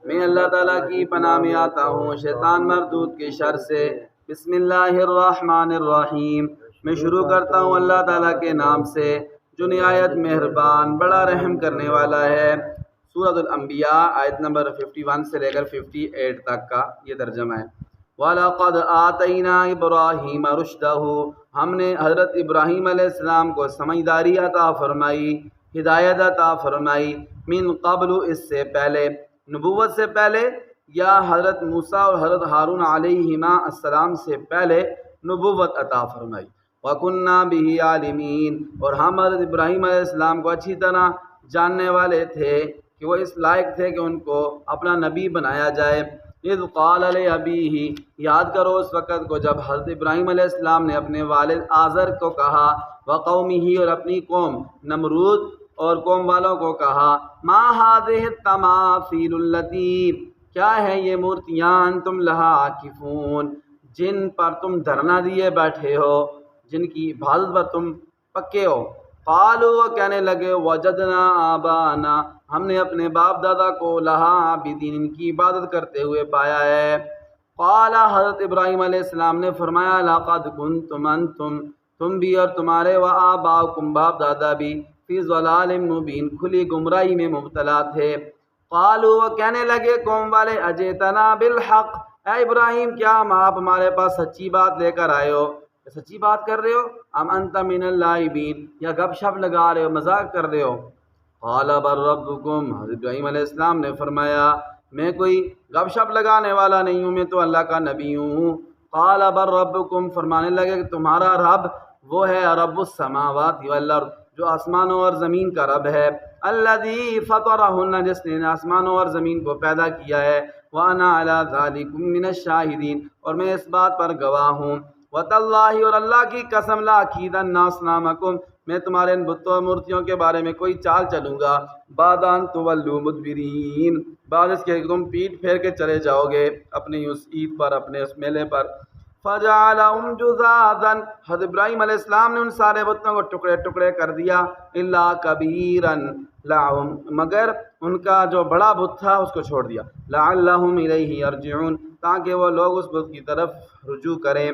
میں اللہ تعالیٰ کی پناہ میں آتا ہوں شیطان مردود کے شر سے۔ بسم اللہ الرحمن الرحیم، میں شروع کرتا ہوں اللہ تعالیٰ کے نام سے جو نہایت مہربان بڑا رحم کرنے والا ہے۔ سورۃ الانبیاء آیت نمبر 51 سے لے کر 58 تک کا یہ ترجمہ ہے۔ وَلَقَدْ آتَيْنَا إِبْرَاهِيمَ رُشْدَهُ، ہم نے حضرت ابراہیم علیہ السلام کو سمجھداری عطا فرمائی، ہدایت عطا فرمائی، من قبل اس سے پہلے، نبوت سے پہلے، یا حضرت موسیٰ اور حضرت ہارون علیہما السلام سے پہلے نبوت عطا فرمائی۔ وَكُنَّا بِهِ عَالِمِينَ، اور ہم حضرت ابراہیم علیہ السلام کو اچھی طرح جاننے والے تھے کہ وہ اس لائق تھے کہ ان کو اپنا نبی بنایا جائے۔ اذ قال لأبیہ، یاد کرو اس وقت کو جب حضرت ابراہیم علیہ السلام نے اپنے والد آزر کو کہا، وقومہ، اور اپنی قوم نمرود اور قوم والوں کو کہا، ما هذه التماثیل التی، کیا ہے یہ مورتیاں، تم لہا عاکفون، جن پر تم دھرنا دیے بیٹھے ہو، جن کی عبادت پر تم پکے ہو۔ قالوا، وہ کہنے لگے، وجدنا آبانا، ہم نے اپنے باپ دادا کو لہا عابدین، ان کی عبادت کرتے ہوئے پایا ہے۔ قال، حضرت ابراہیم علیہ السلام نے فرمایا، لقد کنتم انتم، تم بھی اور تمہارے وآباؤکم، باپ دادا بھی، فی ضلال مبین، کھلی گمراہی میں مبتلا تھے۔ قالوا، وہ کہنے لگے قوم والے، اجئتنا بالحق، اے ابراہیم کیا آپ ہمارے پاس سچی بات لے کر آئے ہو، سچی بات کر رہے ہو، ام انت من اللاعبین، یا گپ شپ لگا رہے ہو، مذاق کر رہے ہو۔ قال بل ربکم، حضرت ابراہیم علیہ السلام نے فرمایا میں کوئی گپ شپ لگانے والا نہیں ہوں، میں تو اللہ کا نبی ہوں۔ قال بل ربکم، فرمانے لگے کہ تمہارا رب وہ ہے رب السماوات والارض، جو آسمانوں اور زمین کا رب ہے، الذی فطرہن، جس نے آسمانوں اور زمین کو پیدا کیا ہے، وانا علی ذالکم من الشاہدین، اور میں اس بات پر گواہ ہوں، وتاللہ، اور اللہ کی قسم، لاکیدن اصنامکم، میں تمہارے ان بتوں اور مورتیوں کے بارے میں کوئی چال چلوں گا، بعد ان تولوا مدبرین، بعد اس کے کہ تم پیٹ پھیر کے چلے جاؤ گے اپنی اس عید پر، اپنے اس میلے پر۔ فجعلهم جذاذا، حضرت ابراہیم علیہ السلام نے ان سارے بتوں کو ٹکڑے ٹکڑے کر دیا، الا کبیرا لهم، مگر ان کا جو بڑا بت تھا اس کو چھوڑ دیا، لعلهم الیہ یرجعون، تاکہ وہ لوگ اس بت کی طرف رجوع کریں۔